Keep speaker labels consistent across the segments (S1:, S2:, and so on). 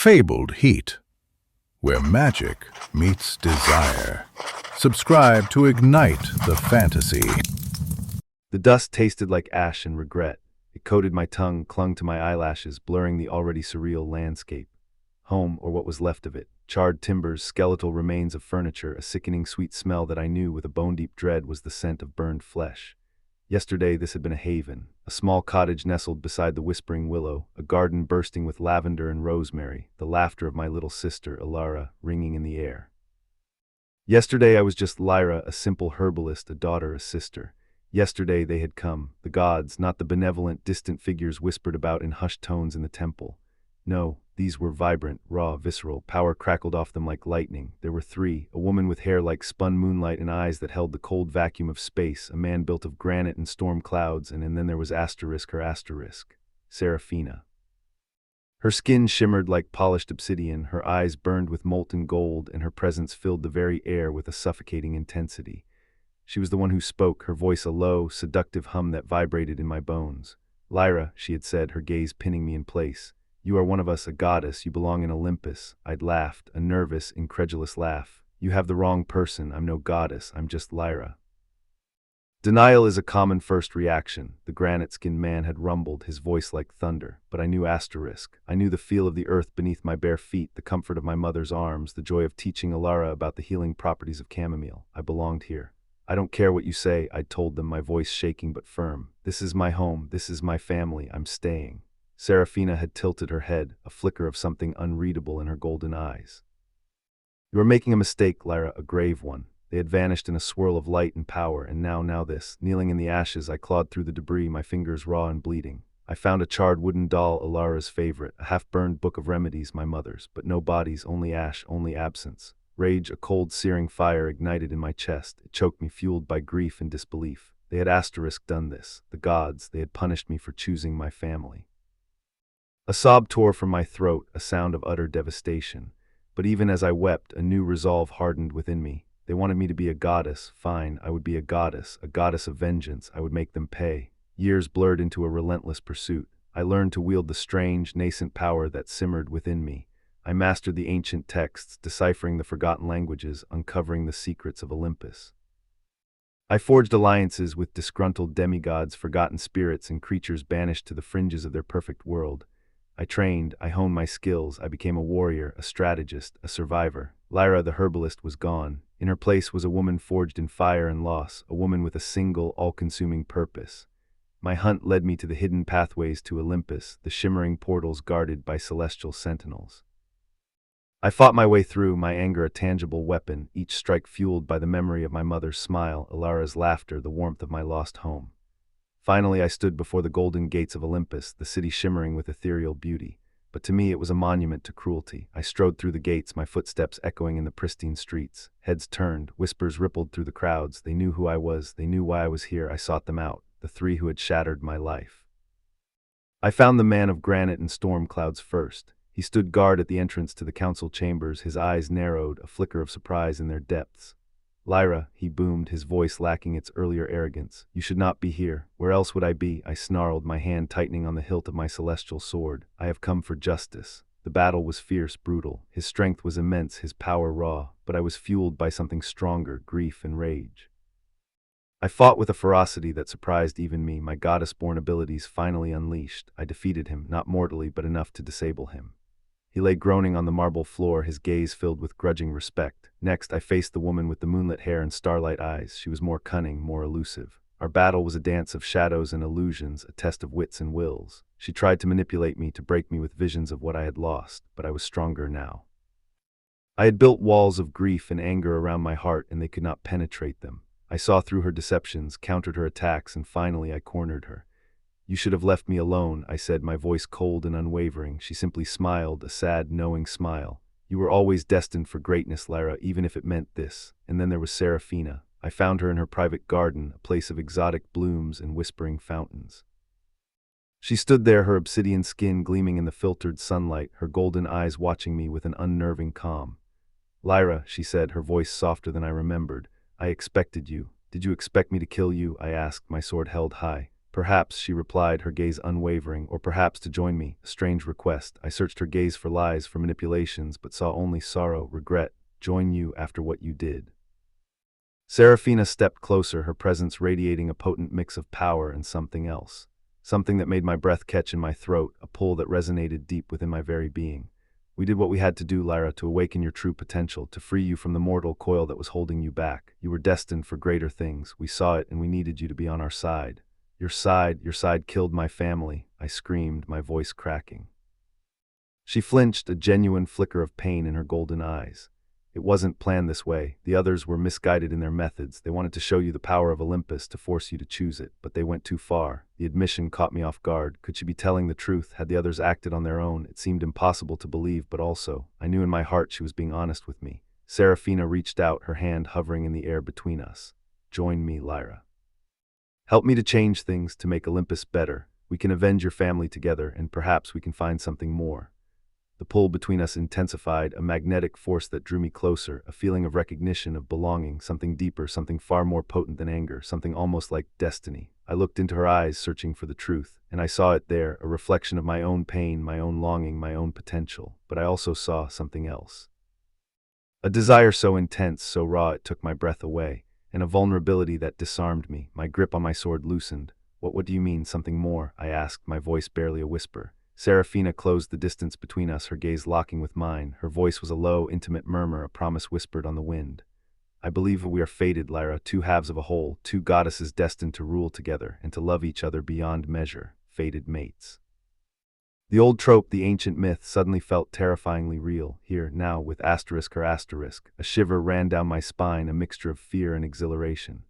S1: fabled heat, where magic meets desire. Subscribe to ignite the fantasy.
S2: The dust tasted like ash and regret. It coated my tongue, clung to my eyelashes, blurring the already surreal landscape. Home, or what was left of it. Charred timbers, skeletal remains of furniture, a sickening sweet smell that I knew with a bone-deep dread was the scent of burned flesh. Yesterday this had been a haven, a small cottage nestled beside the whispering willow, a garden bursting with lavender and rosemary, the laughter of my little sister, Lyra, ringing in the air. Yesterday I was just Lyra, a simple herbalist, a daughter, a sister. Yesterday they had come, the gods, not the benevolent, distant figures whispered about in hushed tones in the temple. No, these were vibrant, raw, visceral. Power crackled off them like lightning. There were three, a woman with hair like spun moonlight and eyes that held the cold vacuum of space, a man built of granite and storm clouds, and then there was her asterisk, Seraphina. Her skin shimmered like polished obsidian, her eyes burned with molten gold, and her presence filled the very air with a suffocating intensity. She was the one who spoke, her voice a low, seductive hum that vibrated in my bones. "Lyra," she had said, her gaze pinning me in place. "You are one of us, a goddess, you belong in Olympus." I'd laughed, a nervous, incredulous laugh. "You have the wrong person, I'm no goddess, I'm just Lyra." Denial is a common first reaction. The granite-skinned man had rumbled, his voice like thunder. But I knew asterisk. I knew the feel of the earth beneath my bare feet, the comfort of my mother's arms, the joy of teaching Lyra about the healing properties of chamomile. I belonged here. "I don't care what you say," I'd told them, my voice shaking but firm. "This is my home, this is my family, I'm staying." Seraphina had tilted her head, a flicker of something unreadable in her golden eyes. "You are making a mistake, Lyra, a grave one." They had vanished in a swirl of light and power, and now this. Kneeling in the ashes, I clawed through the debris, my fingers raw and bleeding. I found a charred wooden doll, Lyra's favorite, a half-burned book of remedies, my mother's, but no bodies, only ash, only absence. Rage, a cold, searing fire, ignited in my chest. It choked me, fueled by grief and disbelief. They had done this. The gods, they had punished me for choosing my family. A sob tore from my throat, a sound of utter devastation. But even as I wept, a new resolve hardened within me. They wanted me to be a goddess. Fine, I would be a goddess of vengeance. I would make them pay. Years blurred into a relentless pursuit. I learned to wield the strange, nascent power that simmered within me. I mastered the ancient texts, deciphering the forgotten languages, uncovering the secrets of Olympus. I forged alliances with disgruntled demigods, forgotten spirits, and creatures banished to the fringes of their perfect world. I trained, I honed my skills, I became a warrior, a strategist, a survivor. Lyra the herbalist was gone. In her place was a woman forged in fire and loss, a woman with a single, all-consuming purpose. My hunt led me to the hidden pathways to Olympus, the shimmering portals guarded by celestial sentinels. I fought my way through, my anger a tangible weapon, each strike fueled by the memory of my mother's smile, Lyra's laughter, the warmth of my lost home. Finally I stood before the golden gates of Olympus, the city shimmering with ethereal beauty. But to me it was a monument to cruelty. I strode through the gates, my footsteps echoing in the pristine streets. Heads turned, whispers rippled through the crowds. They knew who I was, they knew why I was here. I sought them out, the three who had shattered my life. I found the man of granite and storm clouds first. He stood guard at the entrance to the council chambers, his eyes narrowed, a flicker of surprise in their depths. "Lyra," he boomed, his voice lacking its earlier arrogance. "You should not be here. Where else would I be?" I snarled, my hand tightening on the hilt of my celestial sword. "I have come for justice." The battle was fierce, brutal. His strength was immense, his power raw, but I was fueled by something stronger, grief and rage. I fought with a ferocity that surprised even me, my goddess-born abilities finally unleashed. I defeated him, not mortally, but enough to disable him. He lay groaning on the marble floor, his gaze filled with grudging respect. Next, I faced the woman with the moonlit hair and starlight eyes. She was more cunning, more elusive. Our battle was a dance of shadows and illusions, a test of wits and wills. She tried to manipulate me, to break me with visions of what I had lost, but I was stronger now. I had built walls of grief and anger around my heart, and they could not penetrate them. I saw through her deceptions, countered her attacks, and finally I cornered her. "You should have left me alone," I said, my voice cold and unwavering. She simply smiled, a sad, knowing smile. "You were always destined for greatness, Lyra, even if it meant this." And then there was Seraphina. I found her in her private garden, a place of exotic blooms and whispering fountains. She stood there, her obsidian skin gleaming in the filtered sunlight, her golden eyes watching me with an unnerving calm. "Lyra," she said, her voice softer than I remembered, "I expected you." "Did you expect me to kill you?" I asked, my sword held high. Perhaps, she replied, her gaze unwavering, or perhaps to join me, a strange request. I searched her gaze for lies, for manipulations, but saw only sorrow, regret. Join you after what you did. Serafina stepped closer, her presence radiating a potent mix of power and something else. Something that made my breath catch in my throat, a pull that resonated deep within my very being. We did what we had to do, Lyra, to awaken your true potential, to free you from the mortal coil that was holding you back. You were destined for greater things. We saw it, and we needed you to be on our side. Your side killed my family, I screamed, my voice cracking. She flinched, a genuine flicker of pain in her golden eyes. It wasn't planned this way. The others were misguided in their methods. They wanted to show you the power of Olympus, to force you to choose it, but they went too far. The admission caught me off guard. Could she be telling the truth? Had the others acted on their own? It seemed impossible to believe, but also, I knew in my heart she was being honest with me. Serafina reached out, her hand hovering in the air between us. Join me, Lyra. Help me to change things, to make Olympus better. We can avenge your family together, and perhaps we can find something more. The pull between us intensified, a magnetic force that drew me closer, a feeling of recognition, of belonging, something deeper, something far more potent than anger, something almost like destiny. I looked into her eyes, searching for the truth, and I saw it there, a reflection of my own pain, my own longing, my own potential. But I also saw something else. A desire so intense, so raw, it took my breath away, and a vulnerability that disarmed me. My grip on my sword loosened. What do you mean, something more? I asked, my voice barely a whisper. Serafina closed the distance between us, her gaze locking with mine. Her voice was a low, intimate murmur, a promise whispered on the wind. I believe we are fated, Lyra, two halves of a whole, two goddesses destined to rule together and to love each other beyond measure, fated mates. The old trope, the ancient myth, suddenly felt terrifyingly real, here, now, with asterisk or asterisk. A shiver ran down my spine, a mixture of fear and exhilaration.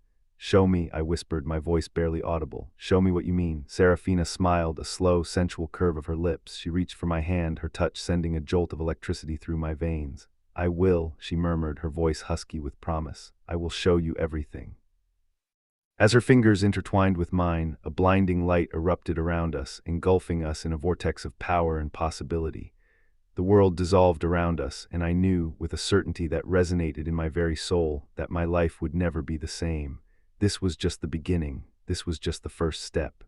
S2: Show me, I whispered, my voice barely audible. Show me what you mean. Serafina smiled, a slow, sensual curve of her lips. She reached for my hand, her touch sending a jolt of electricity through my veins. I will, she murmured, her voice husky with promise. I will show you everything. As her fingers intertwined with mine, a blinding light erupted around us, engulfing us in a vortex of power and possibility. The world dissolved around us, and I knew, with a certainty that resonated in my very soul, that my life would never be the same. This was just the beginning. This was just the first step.